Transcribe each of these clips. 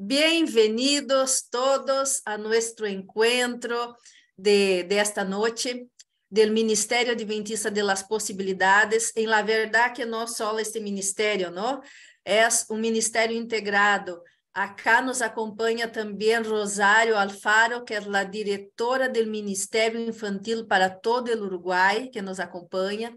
Bienvenidos todos a nuestro encuentro de esta noche del Ministerio Adventista de las Posibilidades. En la verdad que no solo este ministerio, ¿no? Es un ministerio integrado. Acá nos acompaña también Rosario Alfaro, que es la directora del Ministerio Infantil para todo el Uruguay, que nos acompaña.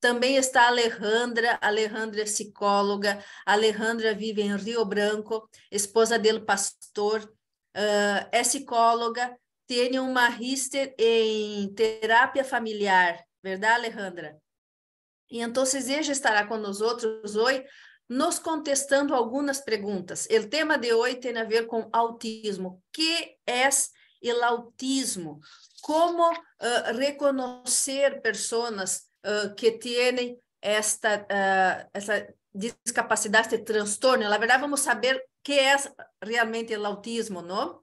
Também está a Alejandra é psicóloga, a Alejandra vive em Rio Branco, esposa dele pastor, é psicóloga, tem um magíster em terapia familiar, verdade, Alejandra? E então, ela estará com nós outros hoje, nos contestando algumas perguntas. O tema de hoje tem a ver com autismo. O que é o autismo? Como reconhecer pessoas que têm esta discapacidade, este transtorno? Na verdade, vamos saber o que é realmente o autismo, não?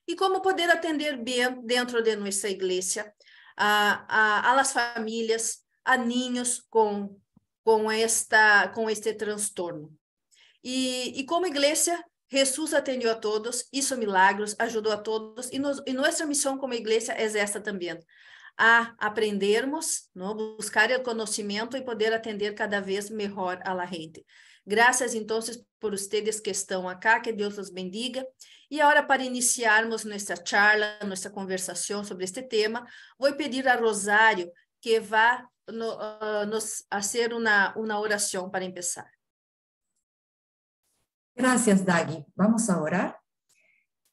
E como poder atender bem dentro de nossa igreja a las famílias, a niños com este transtorno. E como igreja, Jesus atendeu a todos, hizo milagros, ajudou a todos, e nossa missão como igreja é esta também, a aprendermos, ¿no? Buscar o conhecimento e poder atender cada vez melhor a la gente. Graças, então, por ustedes que estão acá, que Deus os bendiga. E agora, para iniciarmos nossa charla, nossa conversação sobre este tema, vou pedir a Rosário que vá nos fazer uma oração para começar. Gracias, Dagui. Vamos a orar.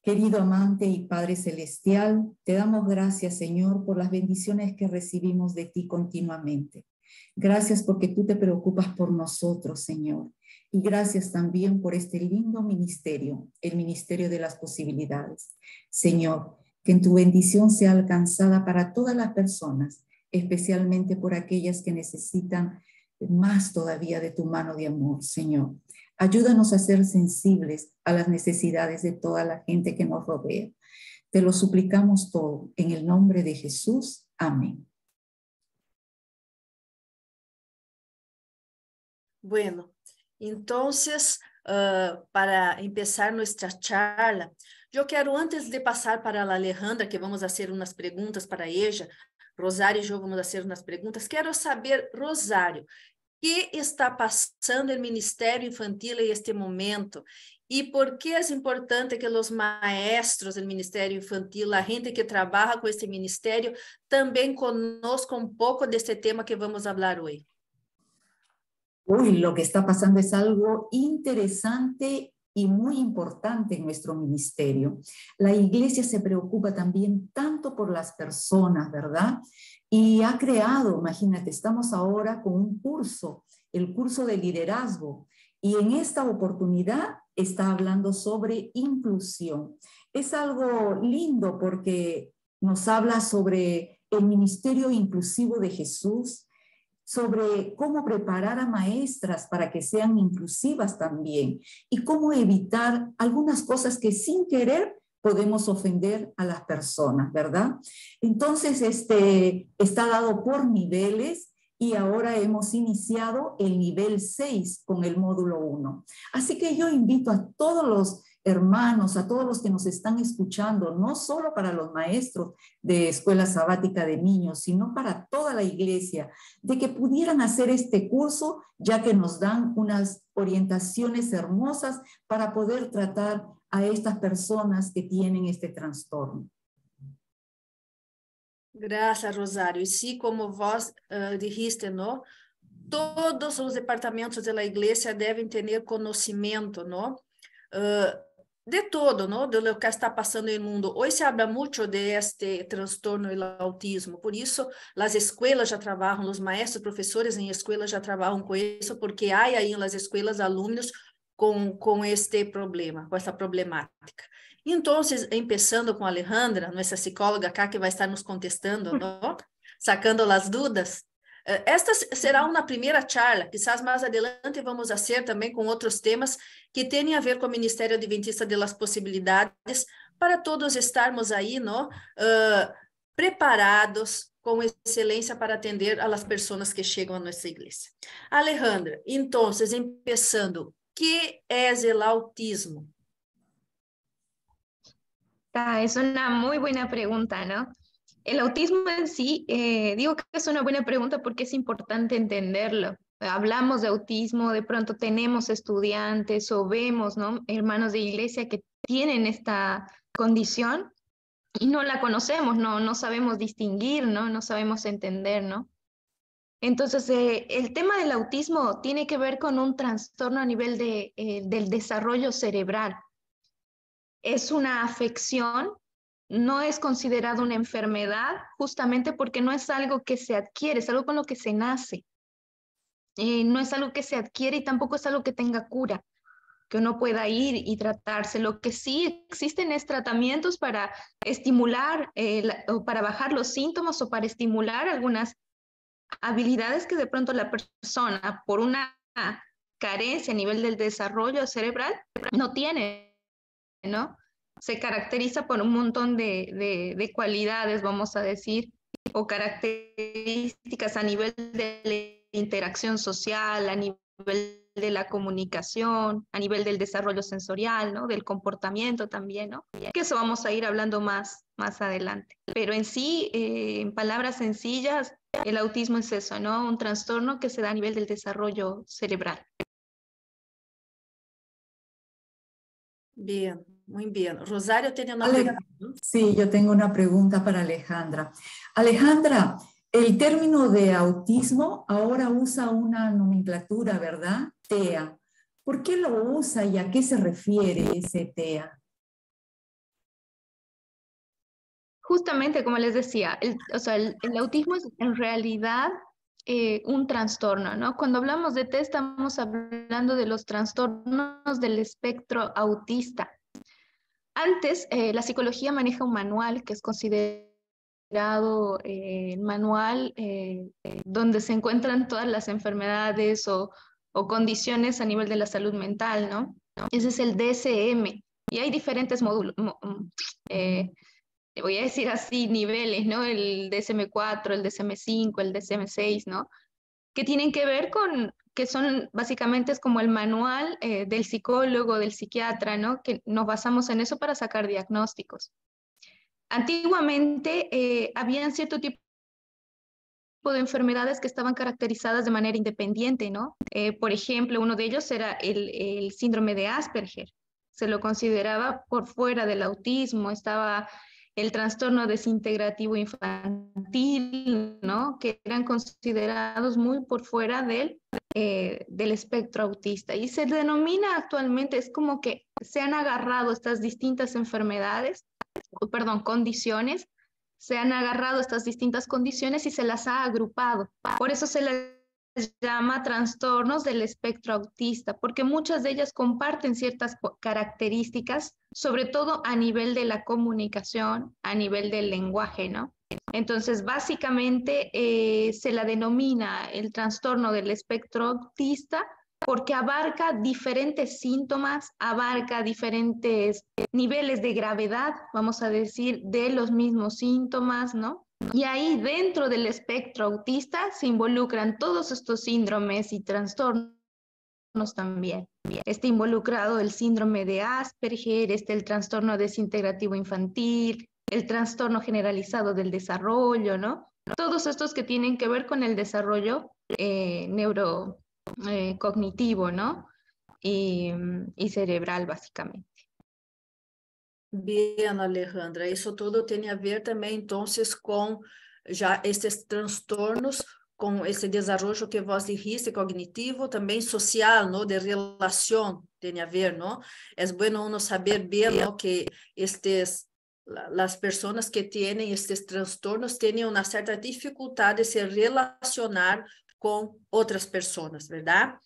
Querido amante y Padre Celestial, te damos gracias, Señor, por las bendiciones que recibimos de ti continuamente. Gracias porque tú te preocupas por nosotros, Señor. Y gracias también por este lindo ministerio, el Ministerio de las Posibilidades. Señor, que en tu bendición sea alcanzada para todas las personas, especialmente por aquellas que necesitan más todavía de tu mano de amor, Señor. Ayúdanos a ser sensibles a las necesidades de toda la gente que nos rodea. Te lo suplicamos todo en el nombre de Jesús. Amén. Bueno, entonces, para empezar nuestra charla, yo quiero, antes de pasar para la Alejandra, que vamos a hacer unas preguntas para ella, Rosário e eu vamos fazer umas perguntas. Quero saber, Rosário, o que está passando no Ministério Infantil em este momento? E por que é importante que os maestros do Ministério Infantil, a gente que trabalha com este ministério, também conozcam um pouco deste tema que vamos falar hoje? Uy, lo que está pasando es algo interesante y muy importante en nuestro ministerio. La iglesia se preocupa también tanto por las personas, ¿verdad? Y ha creado, imagínate, estamos ahora con un curso, el curso de liderazgo, y en esta oportunidad está hablando sobre inclusión. Es algo lindo porque nos habla sobre el ministerio inclusivo de Jesús, sobre cómo preparar a maestras para que sean inclusivas también y cómo evitar algunas cosas que sin querer podemos ofender a las personas, ¿verdad? Entonces, está dado por niveles y ahora hemos iniciado el nivel 6 con el módulo 1. Así que yo invito a todos los hermanos, a todos los que nos están escuchando, no solo para los maestros de Escuela Sabática de Niños, sino para toda la iglesia, de que pudieran hacer este curso, ya que nos dan unas orientaciones hermosas para poder tratar a estas personas que tienen este trastorno. Graças, Rosário. E sim, como vós dijiste, não? Todos os departamentos da igreja devem ter conhecimento, não? De todo, ¿no? De lo que está pasando en el mundo. Hoy se habla mucho de este trastorno del autismo, por eso las escuelas ya trabajan, los maestros, profesores en escuelas ya trabajan con eso, porque hay ahí en las escuelas alumnos con este problema, con esta problemática. Entonces, empezando con Alejandra, nuestra psicóloga acá, que vai estar nos contestando, ¿no? Sacando las dudas. Esta será uma primeira charla, quizás mais adelante vamos fazer também com outros temas que têm a ver com o Ministério Adventista de las Posibilidades, para todos estarmos aí, não? Preparados com excelência para atender a las pessoas que chegam a nossa igreja. Alejandra, então, começando, o que é o autismo? Es una muy buena pregunta, ¿no? El autismo en sí, digo que es una buena pregunta porque es importante entenderlo. Hablamos de autismo, de pronto tenemos estudiantes o vemos, ¿no? Hermanos de iglesia que tienen esta condición y no la conocemos, no sabemos distinguir, ¿no? No sabemos entender, ¿no? Entonces, el tema del autismo tiene que ver con un trastorno a nivel del desarrollo cerebral. Es una afección, no es considerado una enfermedad, justamente porque no es algo que se adquiere, es algo con lo que se nace. No es algo que se adquiere y tampoco es algo que tenga cura, que uno pueda ir y tratarse. Lo que sí existen es tratamientos para estimular o para bajar los síntomas o para estimular algunas habilidades que de pronto la persona, por una carencia a nivel del desarrollo cerebral, no tiene, ¿no? Se caracteriza por un montón de cualidades, vamos a decir, o características a nivel de la interacción social, a nivel de la comunicación, a nivel del desarrollo sensorial, ¿no? Del comportamiento también, ¿no? Que eso vamos a ir hablando más adelante. Pero en sí, en palabras sencillas, el autismo es eso, ¿no? Un trastorno que se da a nivel del desarrollo cerebral. Bien, muy bien. Rosario tiene una pregunta. Sí, yo tengo una pregunta para Alejandra. Alejandra, el término de autismo ahora usa una nomenclatura, ¿verdad? TEA. ¿Por qué lo usa y a qué se refiere ese TEA? Justamente, como les decía, el autismo es en realidad un trastorno, ¿no? Cuando hablamos de TEA estamos hablando de los trastornos del espectro autista. Antes, la psicología maneja un manual que es considerado el manual donde se encuentran todas las enfermedades o condiciones a nivel de la salud mental, ¿no? Ese es el DSM. Y hay diferentes módulos, voy a decir así, niveles, ¿no? El DSM-4, el DSM-5, el DSM-6, ¿no? Que tienen que ver con, que son básicamente es como el manual del psicólogo, del psiquiatra, ¿no? Que nos basamos en eso para sacar diagnósticos. Antiguamente habían cierto tipo de enfermedades que estaban caracterizadas de manera independiente, ¿no? Por ejemplo, uno de ellos era el síndrome de Asperger. Se lo consideraba por fuera del autismo, estaba el trastorno desintegrativo infantil, ¿no? Que eran considerados muy por fuera del espectro autista. Y se denomina actualmente, es como que se han agarrado estas distintas enfermedades, perdón, condiciones, se han agarrado estas distintas condiciones y se las ha agrupado. Por eso se les llama trastornos del espectro autista, porque muchas de ellas comparten ciertas características, sobre todo a nivel de la comunicación, a nivel del lenguaje, ¿no? Entonces, básicamente se la denomina el trastorno del espectro autista porque abarca diferentes síntomas, abarca diferentes niveles de gravedad, vamos a decir, de los mismos síntomas, ¿no? Y ahí dentro del espectro autista se involucran todos estos síndromes y trastornos también. Está involucrado el síndrome de Asperger, el trastorno desintegrativo infantil, el trastorno generalizado del desarrollo, ¿no? Todos estos que tienen que ver con el desarrollo cognitivo, ¿no? Y cerebral, básicamente. Bien, Alejandra, isso tudo tem a ver também, então, com já esses transtornos, com esse desenvolvimento que vos dijiste, cognitivo, também social, não? De relação, tem a ver, não? É bueno uno saber bem, não? Que as pessoas que têm estes transtornos têm uma certa dificuldade de se relacionar com outras pessoas, verdade?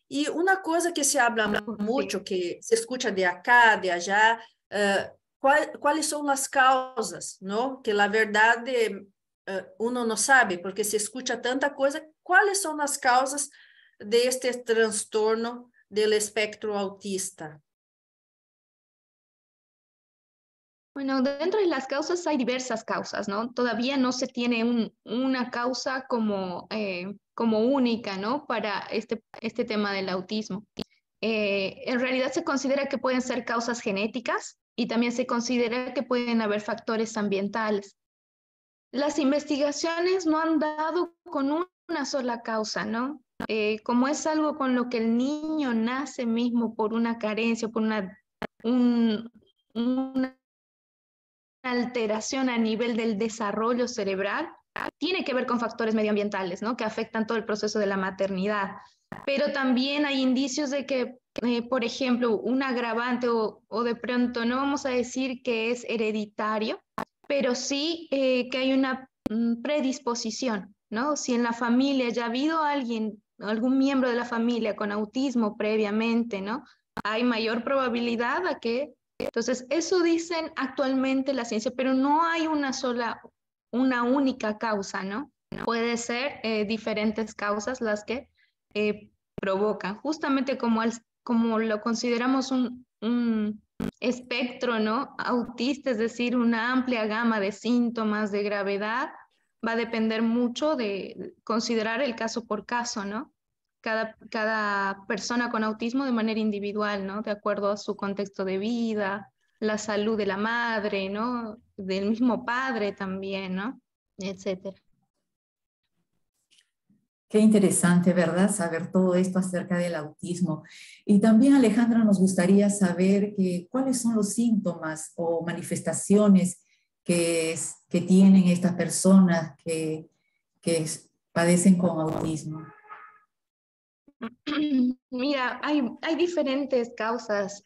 E uma coisa que se habla muito, que se escuta de acá, de allá, quais são as causas, não? Que, na verdade, uno não sabe, porque se escuta tanta coisa. Quais são as causas deste transtorno do espectro autista? Bueno, dentro de las causas hay diversas causas, ¿no? Todavía no se tiene una causa como única, ¿no? Para este tema del autismo. En realidad se considera que pueden ser causas genéticas, y también se considera que pueden haber factores ambientales. Las investigaciones no han dado con una sola causa, ¿no? Como es algo con lo que el niño nace mismo por una carencia, por una alteración a nivel del desarrollo cerebral, tiene que ver con factores medioambientales, ¿no? Que afectan todo el proceso de la maternidad. Pero también hay indicios de que, por ejemplo, un agravante o de pronto no vamos a decir que es hereditario, pero sí que hay una predisposición, ¿no? Si en la familia ya ha habido alguien, algún miembro de la familia con autismo previamente, ¿no? Hay mayor probabilidad a que... Entonces, eso dicen actualmente la ciencia, pero no hay una única causa, ¿no? Puede ser diferentes causas las que provocan, justamente como lo consideramos un espectro, ¿no? Autista, es decir, una amplia gama de síntomas de gravedad, va a depender mucho de considerar el caso por caso, ¿no? Cada persona con autismo de manera individual, ¿no? De acuerdo a su contexto de vida, la salud de la madre, ¿no? Del mismo padre también, ¿no? Etcétera. Qué interesante, ¿verdad? Saber todo esto acerca del autismo. Y también, Alejandra, nos gustaría saber cuáles son los síntomas o manifestaciones que tienen estas personas que padecen con autismo. Mira, hay diferentes causas,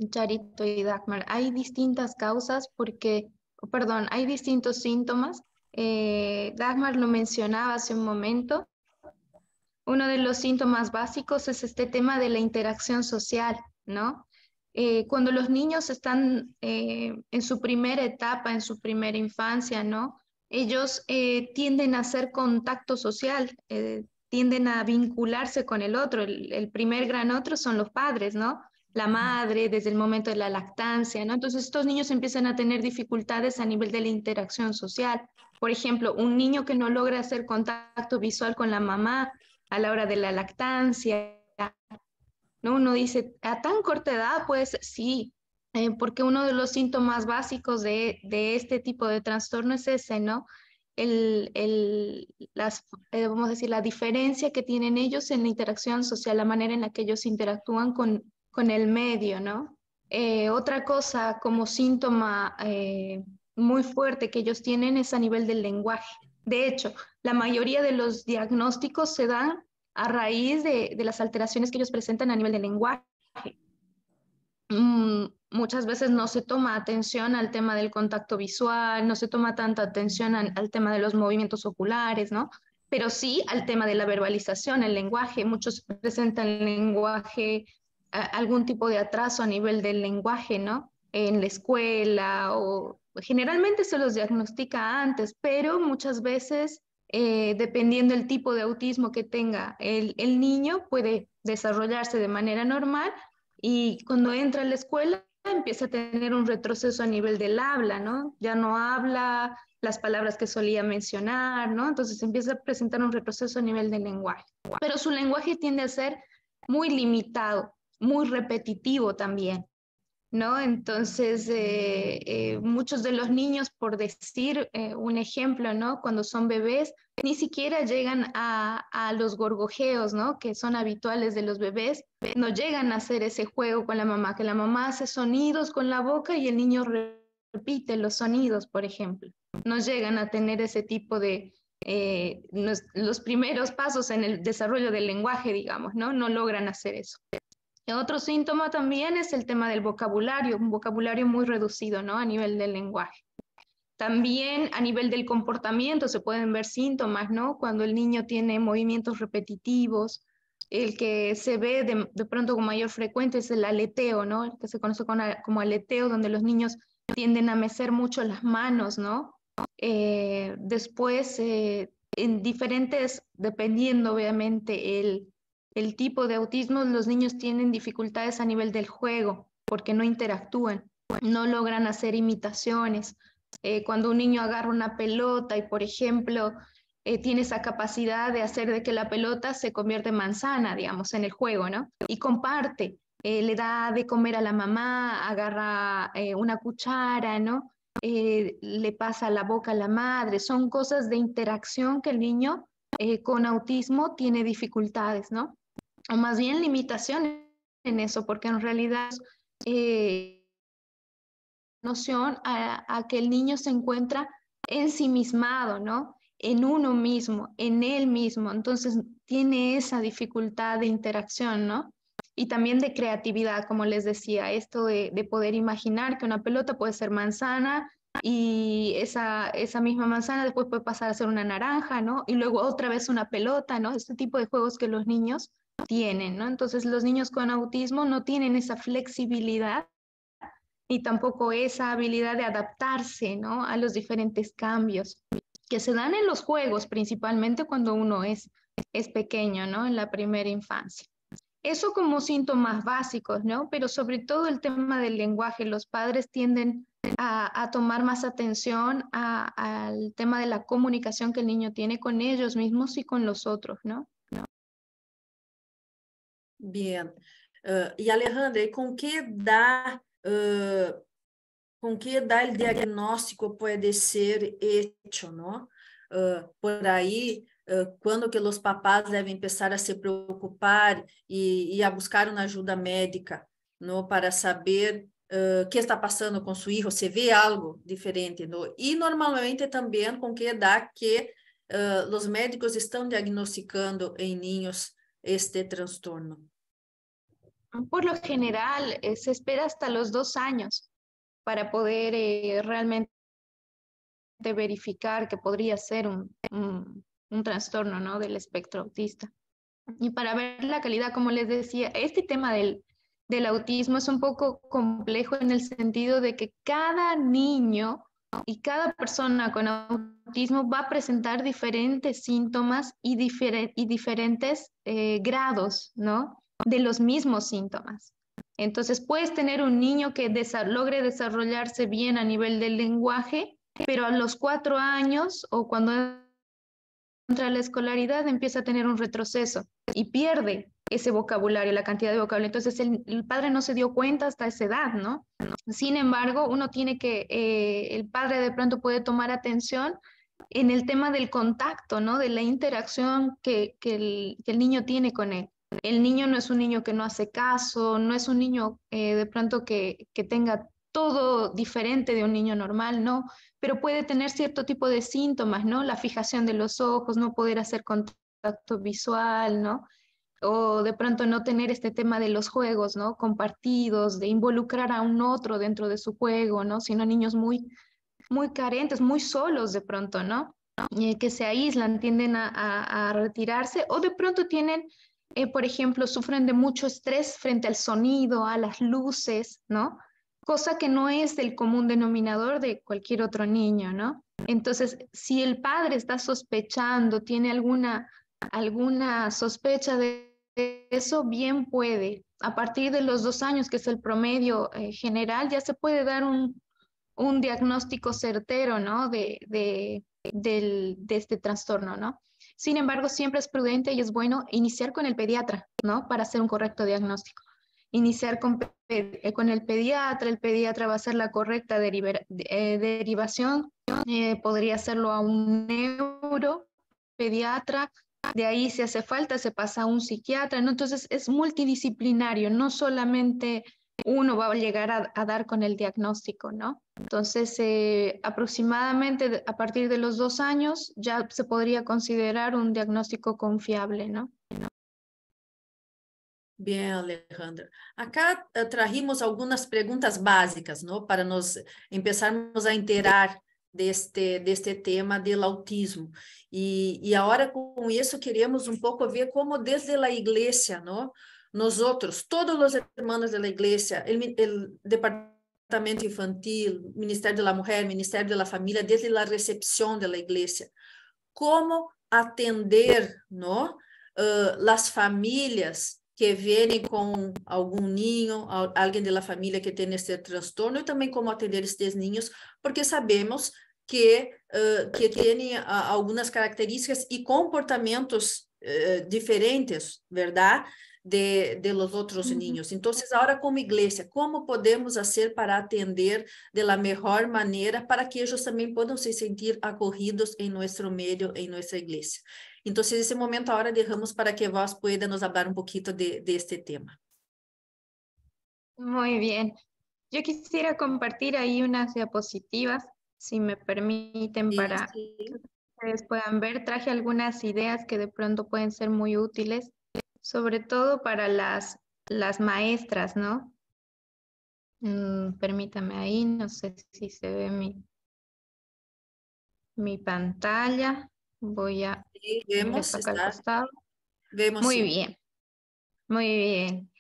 Charito y Dagmar. Hay distintas causas perdón, hay distintos síntomas. Dagmar lo mencionaba hace un momento. Uno de los síntomas básicos es este tema de la interacción social, ¿no? Cuando los niños están en su primera etapa, en su primera infancia, ¿no? Ellos tienden a hacer contacto social, tienden a vincularse con el otro. El primer gran otro son los padres, ¿no? La madre, desde el momento de la lactancia, ¿no? Entonces estos niños empiezan a tener dificultades a nivel de la interacción social. Por ejemplo, un niño que no logra hacer contacto visual con la mamá a la hora de la lactancia, ¿no? Uno dice, a tan corta edad, pues sí, porque uno de los síntomas básicos de este tipo de trastorno es ese, ¿no? Vamos a decir, la diferencia que tienen ellos en la interacción social, la manera en la que ellos interactúan con el medio, ¿no? Otra cosa como síntoma muy fuerte que ellos tienen es a nivel del lenguaje. De hecho, la mayoría de los diagnósticos se dan a raíz de las alteraciones que ellos presentan a nivel del lenguaje. Muchas veces no se toma atención al tema del contacto visual, no se toma tanta atención al tema de los movimientos oculares, ¿no? Pero sí al tema de la verbalización, el lenguaje. Muchos presentan lenguaje, algún tipo de atraso a nivel del lenguaje, ¿no? En la escuela o generalmente se los diagnostica antes, pero muchas veces, dependiendo del tipo de autismo que tenga el niño, puede desarrollarse de manera normal y cuando entra a la escuela empieza a tener un retroceso a nivel del habla, ¿no? Ya no habla las palabras que solía mencionar, ¿no? Entonces empieza a presentar un retroceso a nivel del lenguaje. Pero su lenguaje tiende a ser muy limitado, muy repetitivo también, ¿no? Entonces, muchos de los niños, por decir un ejemplo, ¿no? Cuando son bebés, ni siquiera llegan a los gorgojeos, ¿no? Que son habituales de los bebés, no llegan a hacer ese juego con la mamá, que la mamá hace sonidos con la boca y el niño repite los sonidos, por ejemplo. No llegan a tener ese tipo de... los primeros pasos en el desarrollo del lenguaje, digamos, ¿no? No logran hacer eso. Otro síntoma también es el tema del vocabulario, un vocabulario muy reducido, ¿no? A nivel del lenguaje. También a nivel del comportamiento se pueden ver síntomas, ¿no? Cuando el niño tiene movimientos repetitivos, el que se ve de pronto con mayor frecuencia es el aleteo, ¿no? El que se conoce como aleteo, donde los niños tienden a mecer mucho las manos, ¿no? Después, en diferentes, dependiendo obviamente el tipo de autismo, los niños tienen dificultades a nivel del juego porque no interactúan, no logran hacer imitaciones. Cuando un niño agarra una pelota y, por ejemplo, tiene esa capacidad de hacer de que la pelota se convierta en manzana, digamos, en el juego, ¿no? Y comparte. le da de comer a la mamá, agarra una cuchara, ¿no? Le pasa la boca a la madre. Son cosas de interacción que el niño con autismo tiene dificultades, ¿no? O más bien limitaciones en eso, porque en realidad noción a que el niño se encuentra ensimismado, ¿no? En uno mismo, en él mismo. Entonces tiene esa dificultad de interacción, ¿no? Y también de creatividad, como les decía, esto de poder imaginar que una pelota puede ser manzana y esa misma manzana después puede pasar a ser una naranja, ¿no? Y luego otra vez una pelota, ¿no? Este tipo de juegos que los niños tienen, ¿no? Entonces los niños con autismo no tienen esa flexibilidad ni tampoco esa habilidad de adaptarse, ¿no? A los diferentes cambios que se dan en los juegos, principalmente cuando uno es pequeño, ¿no? En la primera infancia. Eso como síntomas básicos, ¿no? Pero sobre todo el tema del lenguaje, los padres tienden a tomar más atención al tema de la comunicación que el niño tiene con ellos mismos y con los otros, ¿no? Bien. E Alejandra, e com que edad, com que edad el diagnóstico puede ser hecho, ¿no? Por aí, quando que os papás devem começar a se preocupar e a buscar uma ajuda médica, não, para saber o que está passando com seu filho, se vê algo diferente, não? E normalmente também com que idade que os médicos estão diagnosticando em ninhos este transtorno. Por lo general, se espera hasta los 2 años para poder realmente verificar que podría ser un trastorno, ¿no? Del espectro autista. Y para ver la calidad, como les decía, este tema del autismo es un poco complejo en el sentido de que cada niño y cada persona con autismo va a presentar diferentes síntomas y diferentes grados, ¿no? De los mismos síntomas. Entonces, puedes tener un niño que logre desarrollarse bien a nivel del lenguaje, pero a los 4 años o cuando entra a la escolaridad empieza a tener un retroceso y pierde ese vocabulario, la cantidad de vocabulario. Entonces el padre no se dio cuenta hasta esa edad, ¿no? Sin embargo, uno tiene que, el padre de pronto puede tomar atención en el tema del contacto, ¿no? De la interacción que el niño tiene con él. El niño no es un niño que no hace caso, no es un niño de pronto que tenga todo diferente de un niño normal, ¿no? Pero puede tener cierto tipo de síntomas, ¿no? La fijación de los ojos, no poder hacer contacto visual, ¿no? O de pronto no tener este tema de los juegos, ¿no? Compartidos, de involucrar a un otro dentro de su juego, ¿no? Sino niños muy carentes, muy solos de pronto, ¿no? Que se aíslan, tienden a retirarse o de pronto tienen, por ejemplo, sufren de mucho estrés frente al sonido, a las luces, ¿no? Cosa que no es del común denominador de cualquier otro niño, ¿no? Entonces, si el padre está sospechando, tiene alguna sospecha de eso, bien puede. A partir de los 2 años, que es el promedio general, ya se puede dar un diagnóstico certero, ¿no? De este trastorno, ¿no? Sin embargo, siempre es prudente y es bueno iniciar con el pediatra, ¿no? Para hacer un correcto diagnóstico. Iniciar con el pediatra va a hacer la correcta derivación, podría hacerlo a un neuropediatra, de ahí si hace falta se pasa a un psiquiatra, ¿no? Entonces es multidisciplinario, no solamente uno va a llegar a dar con el diagnóstico, ¿no? Entonces, aproximadamente a partir de los 2 años ya se podría considerar un diagnóstico confiable, ¿no? Bien, Alejandra. Acá trajimos algumas perguntas básicas, não? Para nós começarmos a inteirar deste tema do autismo. E agora, com isso, queremos um pouco ver como desde a igreja, não? Nós outros, todos os irmãos da igreja, o departamento infantil, Ministério da Mulher, Ministério da Família, desde a recepção da igreja, como atender, não? As famílias que vêm com algum ninho, alguém da família que tem este transtorno, e também como atender estes ninhos, porque sabemos que têm algumas características e comportamentos diferentes, verdade? de los otros niños. Entonces, ahora como iglesia, ¿cómo podemos hacer para atender de la mejor manera para que ellos también puedan se sentir acogidos en nuestro medio, en nuestra iglesia? Entonces, ese momento ahora dejamos para que vos pueda nos hablar un poquito de este tema. Muy bien. Yo quisiera compartir ahí unas diapositivas, si me permiten, Sí, para sí. que ustedes puedan ver. Traje algunas ideas que de pronto pueden ser muy útiles, sobre todo para las maestras, ¿no? Permítame ahí, no sé si se ve mi pantalla. Voy a Sí, poner vemos, esto acá al está, costado. vemos Muy sí. bien, muy bien.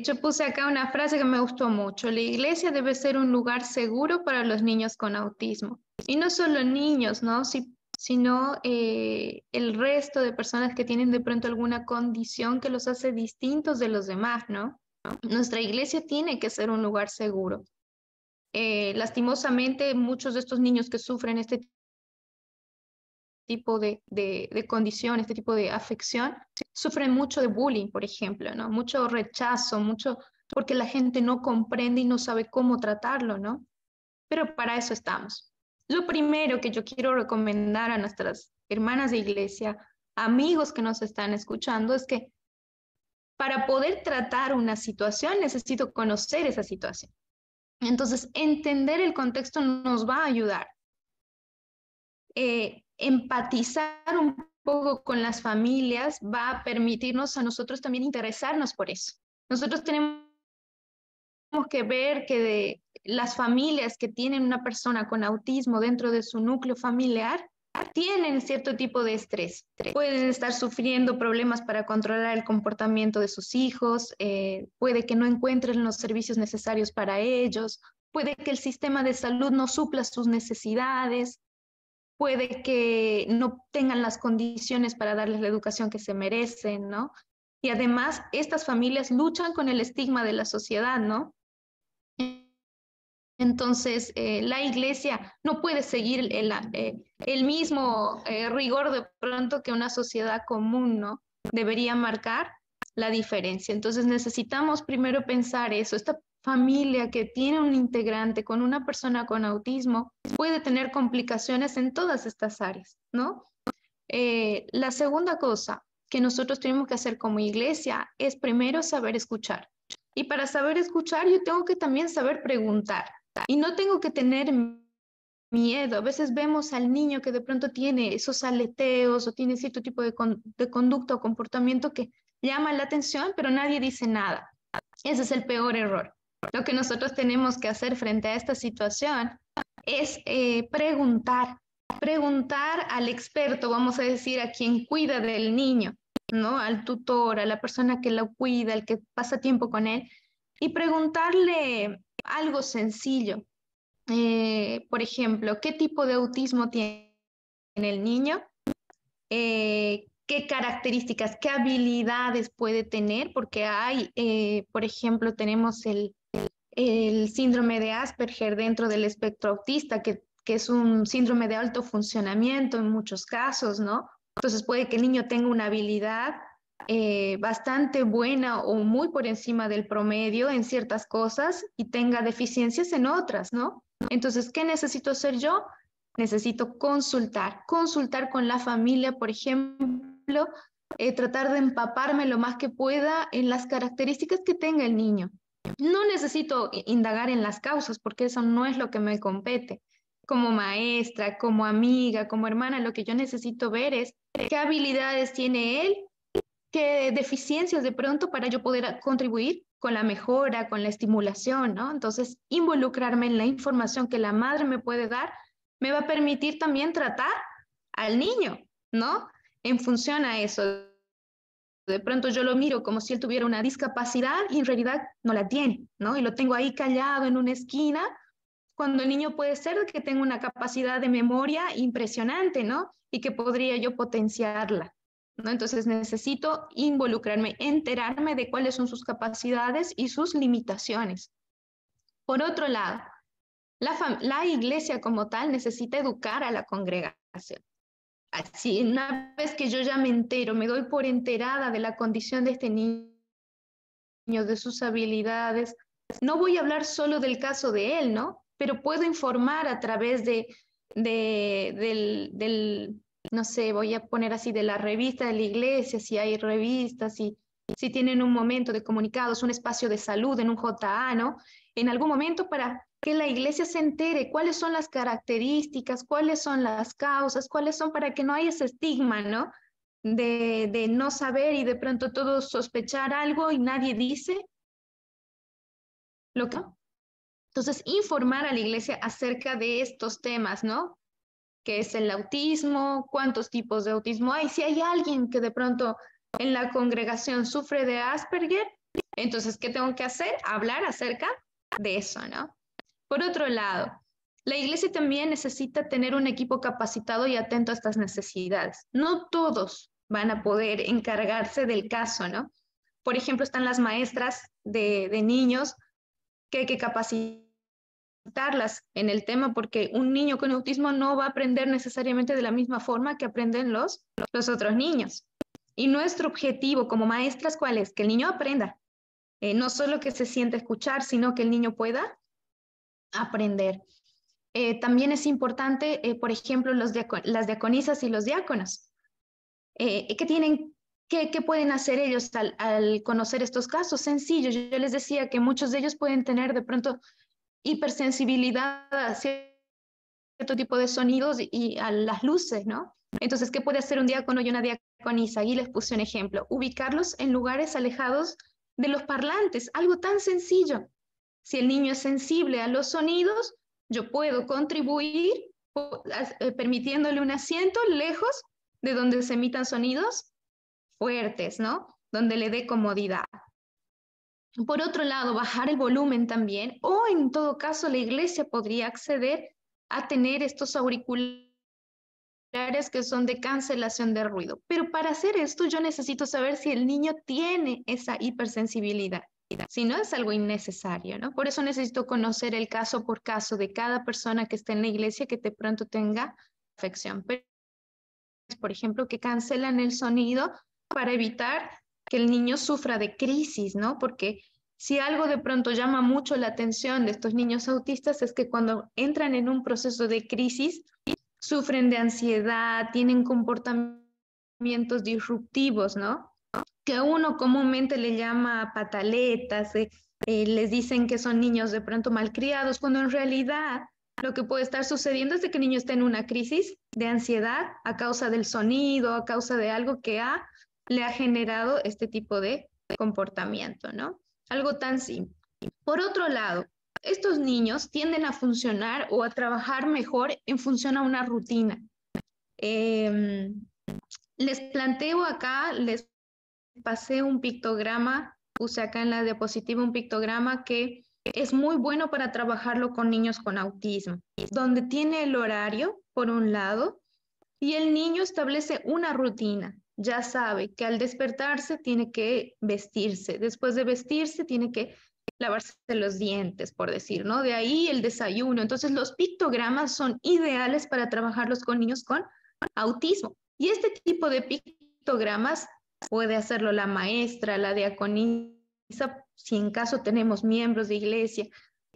Yo puse acá una frase que me gustó mucho. La iglesia debe ser un lugar seguro para los niños con autismo. Y no solo niños, ¿no? Sino el resto de personas que tienen de pronto alguna condición que los hace distintos de los demás, ¿no? Nuestra iglesia tiene que ser un lugar seguro. Lastimosamente, muchos de estos niños que sufren este tipo de condición, este tipo de afección, sufren mucho de bullying, por ejemplo, ¿no? Mucho rechazo, mucho, porque la gente no comprende y no sabe cómo tratarlo, ¿no? Pero para eso estamos. Lo primero que yo quiero recomendar a nuestras hermanas de iglesia, amigos que nos están escuchando, es que para poder tratar una situación necesito conocer esa situación. Entonces, entender el contexto nos va a ayudar. Empatizar un poco con las familias va a permitirnos a nosotros también interesarnos por eso. Nosotros tenemos que ver que las familias que tienen una persona con autismo dentro de su núcleo familiar tienen cierto tipo de estrés. Pueden estar sufriendo problemas para controlar el comportamiento de sus hijos, puede que no encuentren los servicios necesarios para ellos, puede que el sistema de salud no supla sus necesidades, puede que no tengan las condiciones para darles la educación que se merecen, ¿no? Y además, estas familias luchan con el estigma de la sociedad, ¿no? Entonces, la iglesia no puede seguir el mismo rigor de pronto que una sociedad común, ¿no? Debería marcar la diferencia. Entonces, necesitamos primero pensar eso. Esta familia que tiene un integrante con una persona con autismo puede tener complicaciones en todas estas áreas, ¿no? La segunda cosa que nosotros tenemos que hacer como iglesia es primero saber escuchar. Y para saber escuchar, yo tengo que también saber preguntar. Y no tengo que tener miedo. A veces vemos al niño que de pronto tiene esos aleteos o tiene cierto tipo de conducta o comportamiento que llama la atención, pero nadie dice nada. Ese es el peor error. Lo que nosotros tenemos que hacer frente a esta situación es preguntar al experto, vamos a decir, a quien cuida del niño, ¿no? Al tutor, a la persona que lo cuida, al que pasa tiempo con él, y preguntarle algo sencillo. Por ejemplo, ¿qué tipo de autismo tiene el niño? ¿Qué características, qué habilidades puede tener? Porque hay, por ejemplo, tenemos el síndrome de Asperger dentro del espectro autista, que es un síndrome de alto funcionamiento en muchos casos, ¿no? Entonces puede que el niño tenga una habilidad bastante buena o muy por encima del promedio en ciertas cosas y tenga deficiencias en otras, ¿no? Entonces, ¿qué necesito hacer yo? Necesito consultar con la familia, por ejemplo, tratar de empaparme lo más que pueda en las características que tenga el niño. No necesito indagar en las causas porque eso no es lo que me compete. Como maestra, como amiga, como hermana, lo que yo necesito ver es qué habilidades tiene él, qué deficiencias de pronto para yo poder contribuir con la mejora, con la estimulación, ¿no? Entonces, involucrarme en la información que la madre me puede dar me va a permitir también tratar al niño, ¿no? En función a eso. De pronto yo lo miro como si él tuviera una discapacidad y en realidad no la tiene, ¿no? Y lo tengo ahí callado en una esquina, cuando el niño puede ser que tenga una capacidad de memoria impresionante, ¿no? Y que podría yo potenciarla, ¿no? Entonces necesito involucrarme, enterarme de cuáles son sus capacidades y sus limitaciones. Por otro lado, la iglesia como tal necesita educar a la congregación. Así, una vez que yo ya me entero, me doy por enterada de la condición de este niño, de sus habilidades, no voy a hablar solo del caso de él, ¿no? Pero puedo informar a través no sé, voy a poner así, de la revista de la iglesia, si hay revistas, si tienen un momento de comunicados, un espacio de salud en un JA, ¿no? En algún momento para que la iglesia se entere cuáles son las características, cuáles son las causas, cuáles son, para que no haya ese estigma, ¿no? De no saber y de pronto todos sospechar algo y nadie dice lo que... Entonces, informar a la iglesia acerca de estos temas, ¿no? ¿Qué es el autismo? ¿Cuántos tipos de autismo hay? Si hay alguien que de pronto en la congregación sufre de Asperger, entonces, ¿qué tengo que hacer? Hablar acerca de eso, ¿no? Por otro lado, la iglesia también necesita tener un equipo capacitado y atento a estas necesidades. No todos van a poder encargarse del caso, ¿no? Por ejemplo, están las maestras de niños que hay que capacitarlas en el tema, porque un niño con autismo no va a aprender necesariamente de la misma forma que aprenden los otros niños. Y nuestro objetivo como maestras, ¿cuál es? Que el niño aprenda. No solo que se sienta escuchar, sino que el niño pueda aprender. También es importante, por ejemplo, las diaconisas y los diáconos. ¿Qué pueden hacer ellos al conocer estos casos? Sencillo, yo les decía que muchos de ellos pueden tener de pronto hipersensibilidad a cierto tipo de sonidos y a las luces, ¿no? Entonces, ¿qué puede hacer un diácono y una diaconisa? Ahí les puse un ejemplo, ubicarlos en lugares alejados de los parlantes, algo tan sencillo. Si el niño es sensible a los sonidos, yo puedo contribuir permitiéndole un asiento lejos de donde se emitan sonidos fuertes, ¿no? Donde le dé comodidad. Por otro lado, bajar el volumen también, o en todo caso la iglesia podría acceder a tener estos auriculares que son de cancelación de ruido. Pero para hacer esto yo necesito saber si el niño tiene esa hipersensibilidad. Si no, es algo innecesario, ¿no? Por eso necesito conocer el caso por caso de cada persona que esté en la iglesia que de pronto tenga afección. Por ejemplo, que cancelan el sonido para evitar que el niño sufra de crisis, ¿no? Porque si algo de pronto llama mucho la atención de estos niños autistas es que cuando entran en un proceso de crisis, sufren de ansiedad, tienen comportamientos disruptivos, ¿no? Que uno comúnmente le llama pataletas, les dicen que son niños de pronto malcriados, cuando en realidad lo que puede estar sucediendo es de que el niño está en una crisis de ansiedad a causa del sonido, a causa de algo que le ha generado este tipo de comportamiento, ¿no? Algo tan simple. Por otro lado, estos niños tienden a funcionar o a trabajar mejor en función a una rutina. Les planteo acá, les pasé un pictograma, puse acá en la diapositiva un pictograma que es muy bueno para trabajarlo con niños con autismo, donde tiene el horario, por un lado, y el niño establece una rutina. Ya sabe que al despertarse tiene que vestirse, después de vestirse tiene que lavarse los dientes, por decir, ¿no? De ahí el desayuno. Entonces, los pictogramas son ideales para trabajarlos con niños con autismo. Y este tipo de pictogramas puede hacerlo la maestra, la diaconisa, si en caso tenemos miembros de iglesia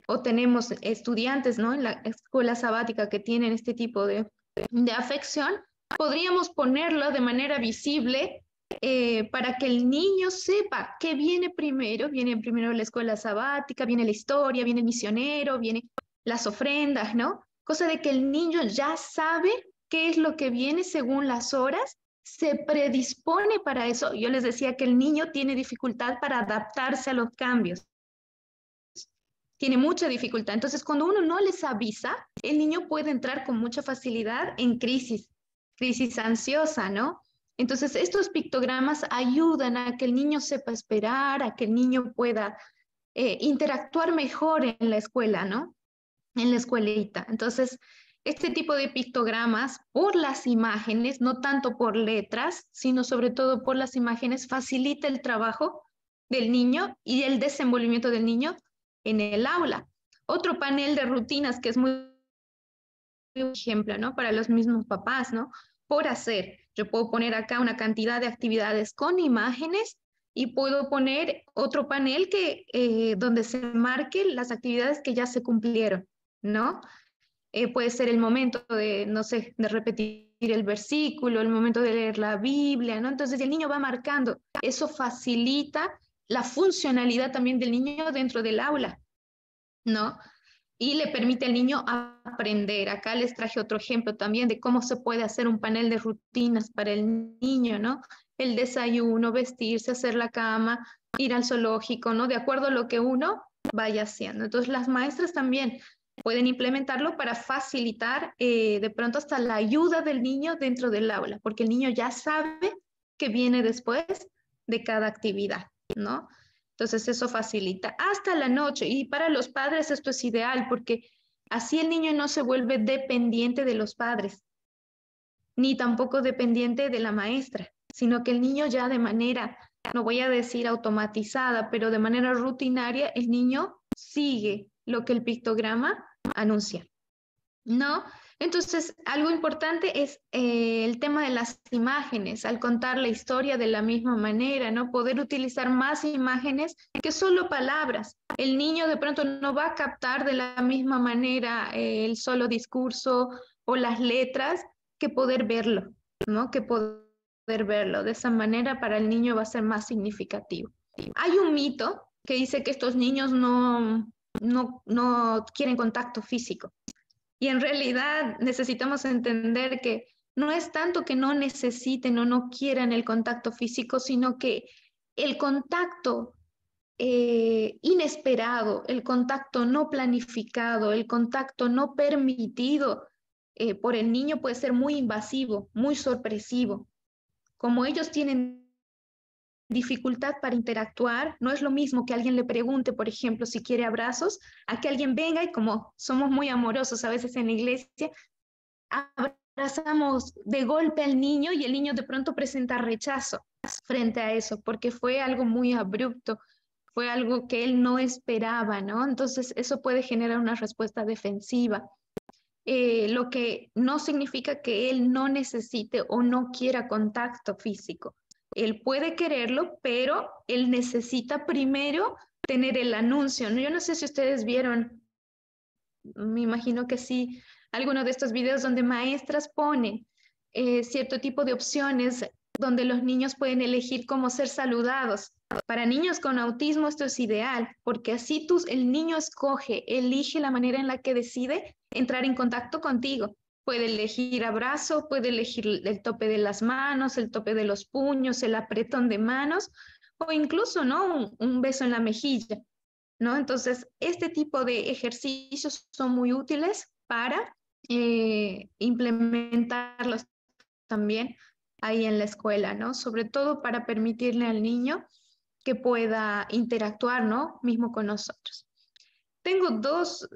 o tenemos estudiantes, ¿no? En la escuela sabática que tienen este tipo de afección, podríamos ponerlo de manera visible para que el niño sepa qué viene primero. Viene primero la escuela sabática, viene la historia, viene el misionero, viene las ofrendas, ¿no? Cosa de que el niño ya sabe qué es lo que viene según las horas, se predispone para eso. Yo les decía que el niño tiene dificultad para adaptarse a los cambios. Tiene mucha dificultad. Entonces, cuando uno no les avisa, el niño puede entrar con mucha facilidad en crisis ansiosa, ¿no? Entonces, estos pictogramas ayudan a que el niño sepa esperar, a que el niño pueda interactuar mejor en la escuela, ¿no? En la escuelita. Entonces, este tipo de pictogramas, por las imágenes, no tanto por letras, sino sobre todo por las imágenes, facilita el trabajo del niño y el desenvolvimiento del niño en el aula. Otro panel de rutinas que es muy ejemplo, ¿no? Para los mismos papás, ¿no? por hacer. Yo puedo poner acá una cantidad de actividades con imágenes y puedo poner otro panel donde se marquen las actividades que ya se cumplieron, ¿no? Puede ser el momento de, no sé, de repetir el versículo, el momento de leer la Biblia, ¿no? Entonces el niño va marcando. Eso facilita la funcionalidad también del niño dentro del aula, ¿no? Y le permite al niño aprender. Acá les traje otro ejemplo también de cómo se puede hacer un panel de rutinas para el niño, ¿no? El desayuno, vestirse, hacer la cama, ir al zoológico, ¿no? De acuerdo a lo que uno vaya haciendo. Entonces las maestras también pueden implementarlo para facilitar de pronto hasta la ayuda del niño dentro del aula, porque el niño ya sabe que viene después de cada actividad, ¿no? Entonces eso facilita hasta la noche, y para los padres esto es ideal porque así el niño no se vuelve dependiente de los padres, ni tampoco dependiente de la maestra, sino que el niño ya de manera, no voy a decir automatizada, pero de manera rutinaria, el niño sigue lo que el pictograma anuncia, ¿no? Entonces, algo importante es el tema de las imágenes, al contar la historia de la misma manera, ¿no? Poder utilizar más imágenes que solo palabras. El niño de pronto no va a captar de la misma manera el solo discurso o las letras que poder verlo, ¿no? Que poder verlo. De esa manera para el niño va a ser más significativo. Hay un mito que dice que estos niños no quieren contacto físico. Y en realidad necesitamos entender que no es tanto que no necesiten o no quieran el contacto físico, sino que el contacto inesperado, el contacto no planificado, el contacto no permitido por el niño puede ser muy invasivo, muy sorpresivo. Como ellos tienen dificultad para interactuar, no es lo mismo que alguien le pregunte, por ejemplo, si quiere abrazos, a que alguien venga y como somos muy amorosos a veces en la iglesia, abrazamos de golpe al niño y el niño de pronto presenta rechazo frente a eso, porque fue algo muy abrupto, fue algo que él no esperaba, ¿no? Entonces eso puede generar una respuesta defensiva. Lo que no significa que él no necesite o no quiera contacto físico. Él puede quererlo, pero él necesita primero tener el anuncio, ¿no? Yo no sé si ustedes vieron, me imagino que sí, alguno de estos videos donde maestras ponen cierto tipo de opciones donde los niños pueden elegir cómo ser saludados. Para niños con autismo esto es ideal, porque así el niño elige la manera en la que decide entrar en contacto contigo. Puede elegir abrazo, puede elegir el tope de las manos, el tope de los puños, el apretón de manos, o incluso, ¿no? un beso en la mejilla, ¿no? Entonces, este tipo de ejercicios son muy útiles para implementarlos también ahí en la escuela, ¿no? Sobre todo para permitirle al niño que pueda interactuar, ¿no? Mismo con nosotros. Tengo dos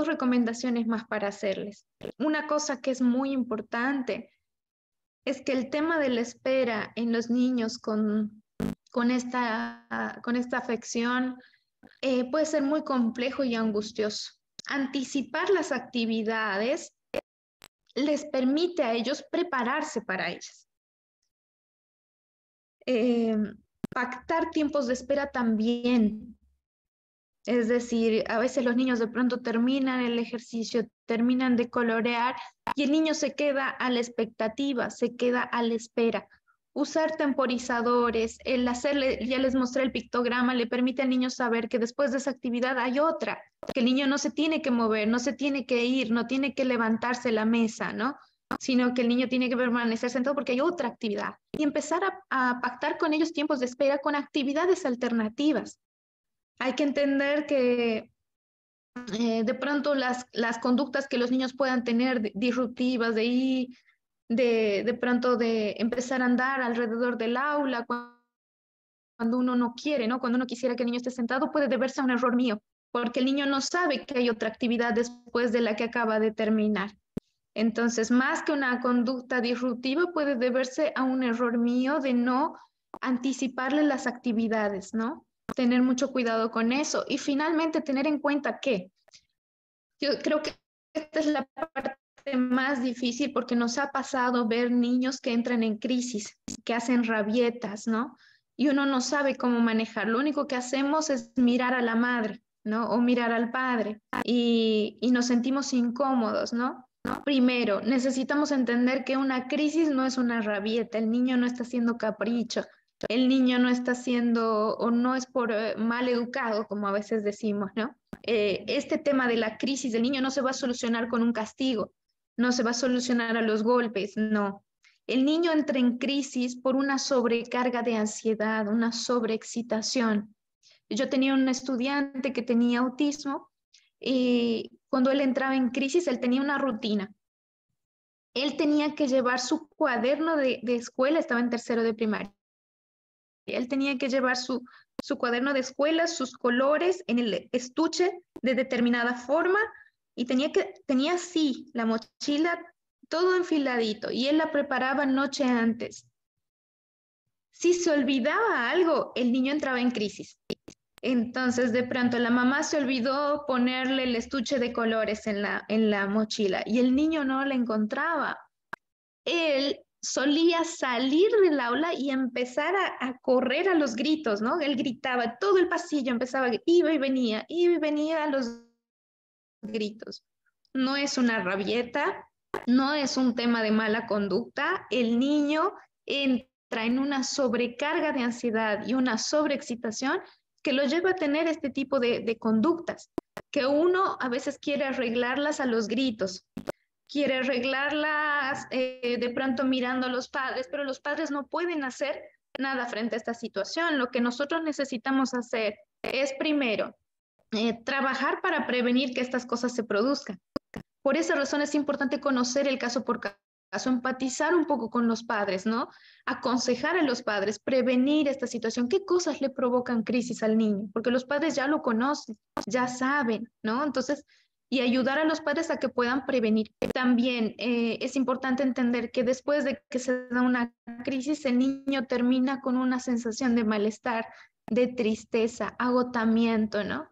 recomendaciones más para hacerles. Una cosa que es muy importante es que el tema de la espera en los niños con esta afección puede ser muy complejo y angustioso. Anticipar las actividades les permite a ellos prepararse para ellas. Pactar tiempos de espera también. Es decir, a veces los niños de pronto terminan el ejercicio, terminan de colorear y el niño se queda a la expectativa, se queda a la espera. Usar temporizadores, el hacerle, ya les mostré el pictograma, le permite al niño saber que después de esa actividad hay otra, que el niño no se tiene que mover, no se tiene que ir, no tiene que levantarse la mesa, ¿no? Sino que el niño tiene que permanecer sentado porque hay otra actividad. Y empezar a pactar con ellos tiempos de espera con actividades alternativas. Hay que entender que de pronto las conductas que los niños puedan tener disruptivas, de pronto de empezar a andar alrededor del aula cuando uno no quiere, ¿no? Cuando uno quisiera que el niño esté sentado, puede deberse a un error mío, porque el niño no sabe que hay otra actividad después de la que acaba de terminar. Entonces, más que una conducta disruptiva, puede deberse a un error mío de no anticiparle las actividades, ¿no? Tener mucho cuidado con eso y finalmente tener en cuenta que yo creo que esta es la parte parte más difícil porque nos ha pasado ver niños que entran en crisis, que hacen rabietas, ¿no? Y uno no sabe cómo manejar. Lo único que hacemos es mirar a la madre, ¿no? O mirar al padre y nos sentimos incómodos, ¿no? Primero, necesitamos entender que una crisis no es una rabieta, el niño no está haciendo capricho, el niño no está haciendo o no es por mal educado, como a veces decimos, ¿no? Este tema de la crisis del niño no se va a solucionar con un castigo, no se va a solucionar a los golpes, no. El niño entra en crisis por una sobrecarga de ansiedad, una sobreexcitación. Yo tenía un estudiante que tenía autismo y cuando él entraba en crisis, él tenía una rutina. Él tenía que llevar su cuaderno de escuela, estaba en tercero de primaria. Él tenía que llevar su cuaderno de escuela, sus colores en el estuche de determinada forma y tenía así la mochila todo enfiladito y él la preparaba noche antes. Si se olvidaba algo, el niño entraba en crisis. Entonces, de pronto, la mamá se olvidó ponerle el estuche de colores en la mochila y el niño no la encontraba. Él solía salir del aula y empezar a correr a los gritos, ¿no? Él gritaba, todo el pasillo empezaba, iba y venía a los gritos. No es una rabieta, no es un tema de mala conducta. El niño entra en una sobrecarga de ansiedad y una sobreexcitación que lo lleva a tener este tipo de conductas, que uno a veces quiere arreglarlas a los gritos, quiere arreglarlas de pronto mirando a los padres, pero los padres no pueden hacer nada frente a esta situación. Lo que nosotros necesitamos hacer es primero trabajar para prevenir que estas cosas se produzcan. Por esa razón es importante conocer el caso por caso, empatizar un poco con los padres, ¿no? Aconsejar a los padres, prevenir esta situación. ¿Qué cosas le provocan crisis al niño? Porque los padres ya lo conocen, ya saben, ¿no? Entonces, y ayudar a los padres a que puedan prevenir. También es importante entender que después de que se da una crisis, el niño termina con una sensación de malestar, de tristeza, agotamiento, ¿no?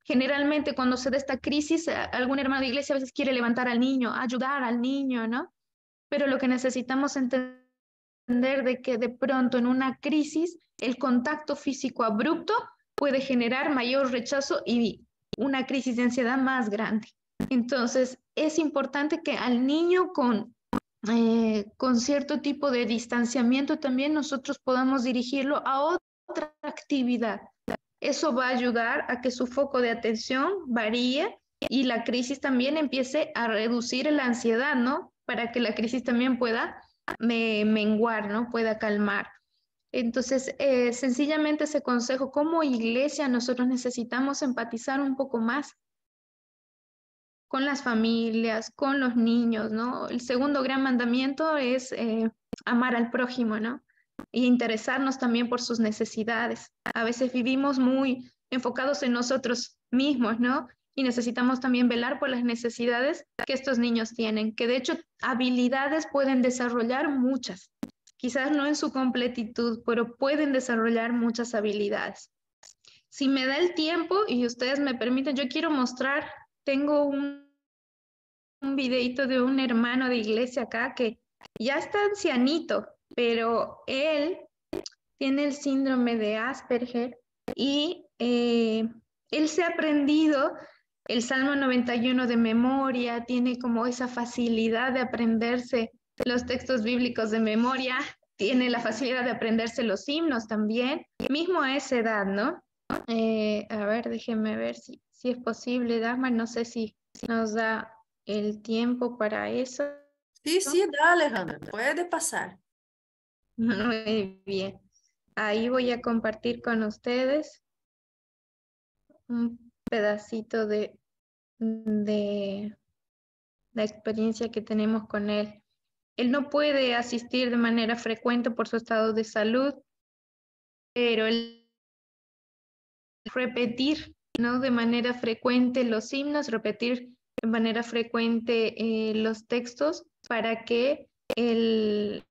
Generalmente cuando se da esta crisis, algún hermano de iglesia a veces quiere levantar al niño, ayudar al niño, ¿no? Pero lo que necesitamos entender de que de pronto en una crisis el contacto físico abrupto puede generar mayor rechazo y una crisis de ansiedad más grande. Entonces es importante que al niño con cierto tipo de distanciamiento también nosotros podamos dirigirlo a otra actividad. Eso va a ayudar a que su foco de atención varíe y la crisis también empiece a reducir la ansiedad, ¿no? Para que la crisis también pueda menguar, ¿no? Pueda calmar. Entonces, sencillamente ese consejo, como iglesia nosotros necesitamos empatizar un poco más con las familias, con los niños, ¿no? El segundo gran mandamiento es amar al prójimo, ¿no? Y interesarnos también por sus necesidades. A veces vivimos muy enfocados en nosotros mismos, ¿no? Y necesitamos también velar por las necesidades que estos niños tienen, que de hecho habilidades pueden desarrollar muchas, quizás no en su completitud, pero pueden desarrollar muchas habilidades. Si me da el tiempo y ustedes me permiten, yo quiero mostrar, tengo un videito de un hermano de iglesia acá que ya está ancianito, pero él tiene el síndrome de Asperger y él se ha aprendido el Salmo 91 de memoria, tiene como esa facilidad de aprenderse los textos bíblicos de memoria, tiene la facilidad de aprenderse los himnos también, mismo a esa edad, ¿no? A ver, déjenme ver si es posible, Dagmar, no sé si nos da el tiempo para eso. Sí, da, Alejandra, puede pasar. Muy bien. Ahí voy a compartir con ustedes un pedacito de la experiencia que tenemos con él. Él no puede asistir de manera frecuente por su estado de salud, pero él repetir, ¿no? De manera frecuente los himnos, repetir de manera frecuente los textos para que él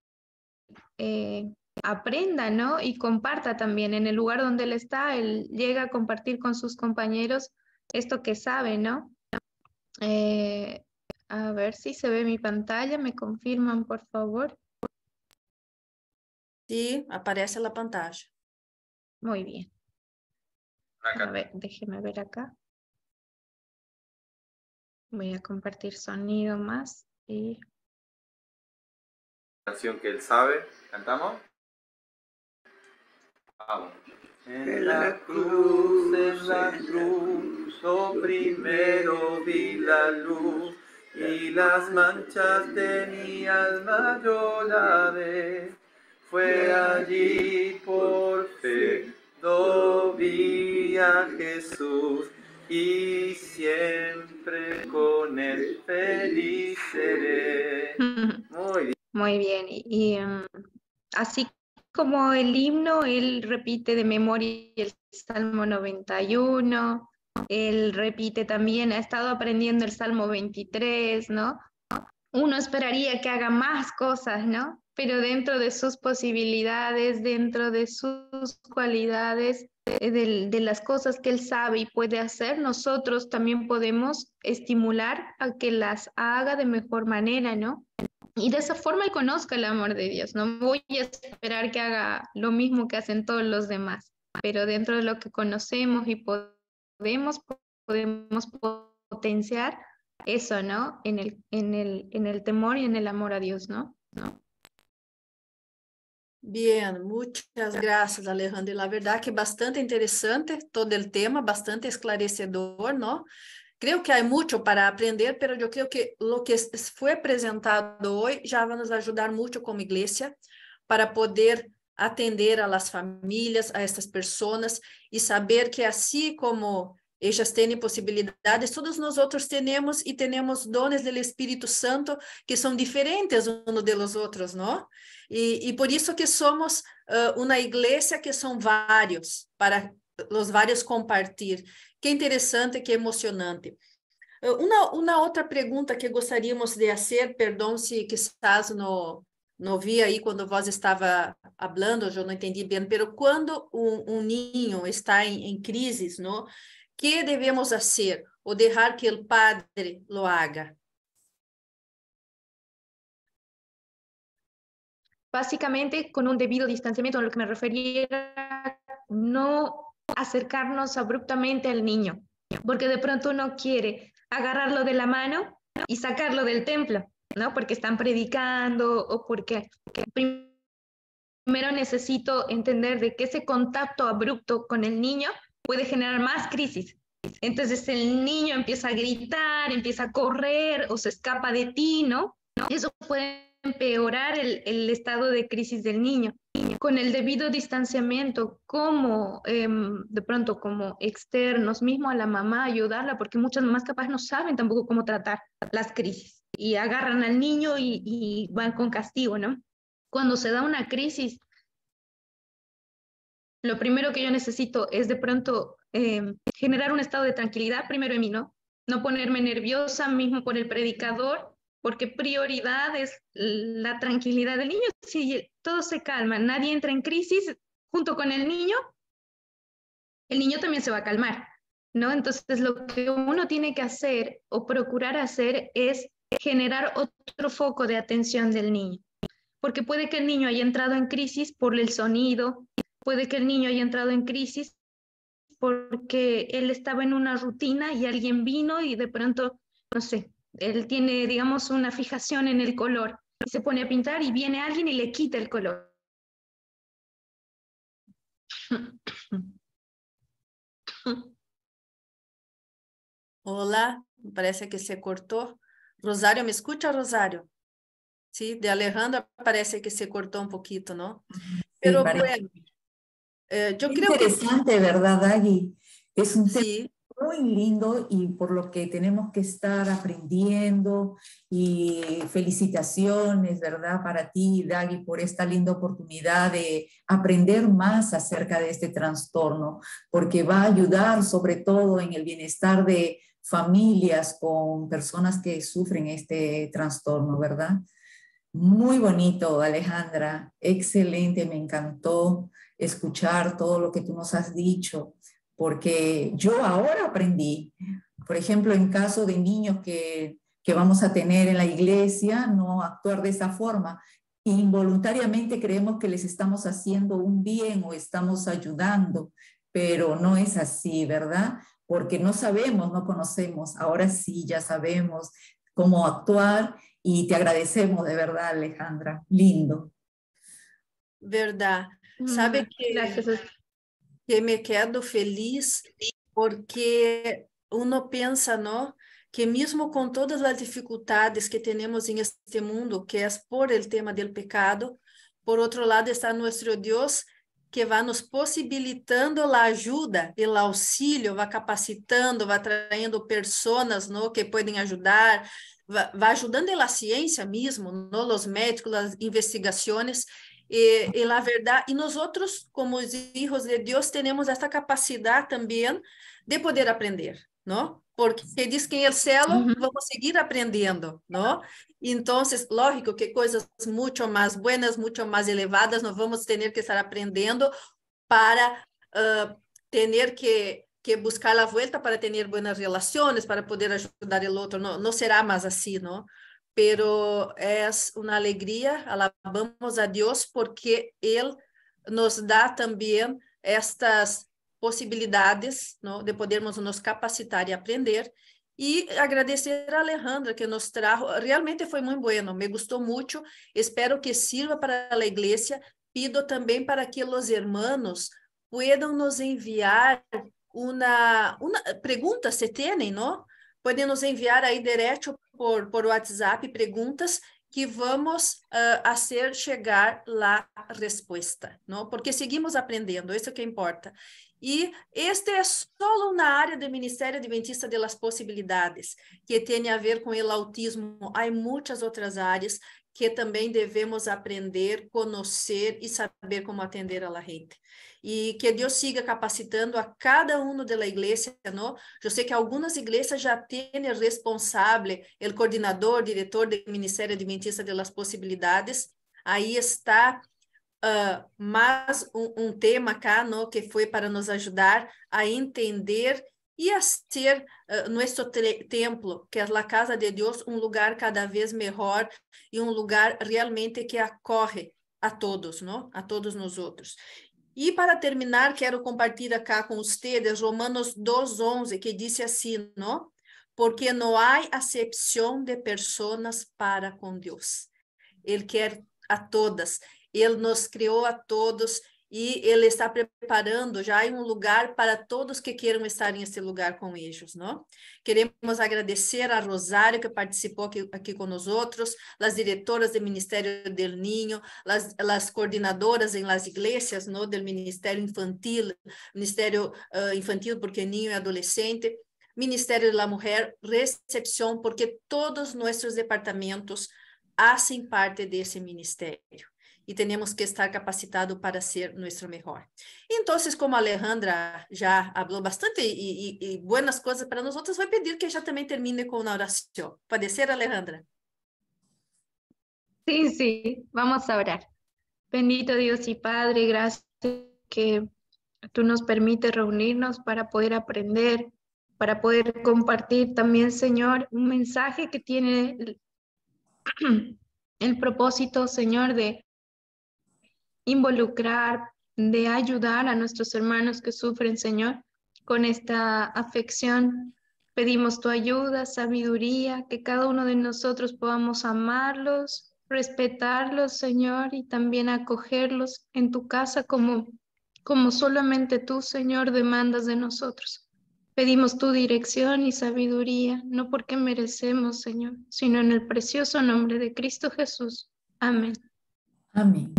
aprenda, ¿no? Y comparta también en el lugar donde él está, él llega a compartir con sus compañeros esto que sabe, ¿no? A ver si se ve mi pantalla, me confirman, por favor. Sí, aparece la pantalla. Muy bien. Acá. A ver, déjeme ver acá. Voy a compartir sonido más y... Canción que él sabe. ¿Cantamos? Vamos. En la cruz, lo primero vi la luz y las manchas de mi alma yo lavé. Fue allí por fe, lo vi a Jesús y siempre con él feliz seré. Muy bien. Muy bien. Así como el himno, él repite de memoria el Salmo 91, él repite también, ha estado aprendiendo el Salmo 23, ¿no? Uno esperaría que haga más cosas, ¿no? Pero dentro de sus posibilidades, dentro de sus cualidades, de las cosas que él sabe y puede hacer, nosotros también podemos estimular a que las haga de mejor manera, ¿no? Y de esa forma él conozca el amor de Dios. No voy a esperar que haga lo mismo que hacen todos los demás, pero dentro de lo que conocemos y podemos potenciar eso, ¿no? En el temor y en el amor a Dios, ¿no? Bien, muchas gracias, Alejandra. La verdad que bastante interesante todo el tema, bastante esclarecedor, ¿no? Creo que hay mucho para aprender, pero yo creo que lo que fue presentado hoy ya va a nos ayudar mucho como iglesia para poder atender a las familias, a estas personas y saber que así como ellas tienen posibilidades, todos nosotros tenemos y tenemos dones del Espíritu Santo que son diferentes unos de los otros, ¿no? Y por eso que somos una iglesia que son varios, para los varios compartir. Que interessante, que emocionante. Uma outra pergunta que gostaríamos de fazer, perdão se quizás não vi aí quando vós estava falando, eu não entendi bem, pero quando ninho está em crises, não? Que devemos fazer? Ou deixar que o padre lo haga? Básicamente, con un debido distanciamiento, a lo que me refería era no acercarnos abruptamente al niño, porque de pronto uno quiere agarrarlo de la mano y sacarlo del templo, ¿no? Porque están predicando o porque primero necesito entender de que ese contacto abrupto con el niño puede generar más crisis. Entonces el niño empieza a gritar, empieza a correr o se escapa de ti, ¿no? Y eso puede empeorar el estado de crisis del niño. Con el debido distanciamiento, como de pronto como externos, mismo a la mamá, ayudarla, porque muchas mamás capaz no saben tampoco cómo tratar las crisis y agarran al niño y van con castigo, ¿no? Cuando se da una crisis, lo primero que yo necesito es de pronto generar un estado de tranquilidad primero en mí, ¿no? No ponerme nerviosa mismo por el predicador, porque prioridad es la tranquilidad del niño. Si todo se calma, nadie entra en crisis junto con el niño también se va a calmar, ¿no? Entonces lo que uno tiene que hacer o procurar hacer es generar otro foco de atención del niño, porque puede que el niño haya entrado en crisis por el sonido, puede que el niño haya entrado en crisis porque él estaba en una rutina y alguien vino y de pronto, no sé, él tiene, digamos, una fijación en el color y se pone a pintar y viene alguien y le quita el color. Hola, parece que se cortou. Rosário, ¿me escucha, Rosário? Sí, de Alejandra parece que se cortó un poquito, ¿no? Pero Sí, bueno, yo creo que interesante, ¿verdad, Agui? Es un tema sí. muy lindo y por lo que tenemos que estar aprendiendo y felicitaciones, ¿verdad? Para ti, Dagui, por esta linda oportunidad de aprender más acerca de este trastorno, porque va a ayudar sobre todo en el bienestar de familias con personas que sufren este trastorno, ¿verdad? Muy bonito, Alejandra, excelente, me encantó escuchar todo lo que tú nos has dicho, porque yo ahora aprendí, por ejemplo, en caso de niños que que vamos a tener en la iglesia, no actuar de esa forma. Involuntariamente creemos que les estamos haciendo un bien o estamos ayudando, pero no es así, ¿verdad? Porque no sabemos, no conocemos. Ahora sí, ya sabemos cómo actuar y te agradecemos de verdad, Alejandra. Lindo. Verdad. Sabe Gracias. que me quedo feliz porque uno pensa, ¿no? Que mesmo com todas as dificuldades que temos em este mundo, que é por el tema del pecado, por outro lado está nosso Deus que vai nos possibilitando a ajuda, o auxílio, vai capacitando, vai traindo pessoas, ¿no? Que podem ajudar, vai ajudando na ciência mesmo, ¿no? Os médicos, as investigações. E a verdade, e nós outros, como os filhos de Deus, temos essa capacidade também de poder aprender, não? Porque diz que em el cielo vamos seguir aprendendo, não? Então, lógico que coisas muito mais buenas, muito mais elevadas, nós vamos ter que estar aprendendo para ter que buscar a volta para ter boas relações, para poder ajudar o outro. Não será mais assim, não? Pero es una alegría, alabamos a Dios porque Él nos da también estas posibilidades, ¿no? De podermos nos capacitar y aprender. Y agradecer a Alejandra que nos trajo, realmente fue muy bueno, me gustó mucho, espero que sirva para la iglesia, pido también para que los hermanos puedan nos enviar una pregunta, se tienen, ¿no? Podem nos enviar aí direto por WhatsApp perguntas que vamos fazer chegar a resposta, não? Porque seguimos aprendendo, isso é o que importa. E este é só uma área do Ministério Adventista de las Possibilidades, que tem a ver com o autismo. Há muitas outras áreas que também devemos aprender, conhecer e saber como atender a la gente. E que Deus siga capacitando a cada um da igreja, não? Eu sei que algumas igrejas já têm o responsável, o coordenador, diretor do Ministério Adventista de las Possibilidades. Aí está mais um tema cá, não? Que foi para nos ajudar a entender e a ser nosso templo, que é a casa de Deus, um lugar cada vez melhor e um lugar realmente que acorre a todos, não? A todos nós outros. E para terminar, quero compartilhar cá com vocês Romanos 2:11, que diz assim, não? Porque não há acepção de pessoas para com Deus. Ele quer a todas, Ele nos criou a todos e Ele está preparando já um lugar para todos que queiram estar nesse lugar com eles, não? Queremos agradecer a Rosário, que participou aqui com nós outros, as diretoras do Ministério del Niño, as coordenadoras em las iglesias, não? Do Ministério Infantil, Ministério Infantil porque niño e adolescente, Ministério da Mulher, Recepção, porque todos nossos departamentos fazem parte desse ministério. E temos que estar capacitados para ser nosso melhor. Então, como a Alejandra já falou bastante e boas coisas para nós, vou pedir que já também termine com uma oração. Pode ser, Alejandra? Sí, sí, vamos a orar. Bendito Dios y Padre, gracias que tú nos permites reunirnos para poder aprender, para poder compartir también, Señor, un mensaje que tiene el propósito, Señor, de involucrar, de ayudar a nuestros hermanos que sufren, Señor, con esta afección. Pedimos tu ayuda, sabiduría, que cada uno de nosotros podamos amarlos, respetarlos, Señor, y también acogerlos en tu casa como solamente tú, Señor, demandas de nosotros. Pedimos tu dirección y sabiduría, no porque merecemos, Señor, sino en el precioso nombre de Cristo Jesús. Amén. Amén.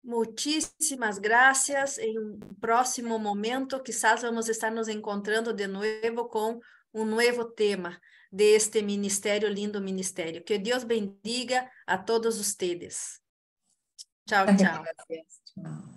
Muchísimas gracias. Em um próximo momento, quizás vamos estar nos encontrando de novo com um novo tema deste ministério, lindo ministério. Que Deus bendiga a todos ustedes. Tchau, tchau. Gracias. Chao.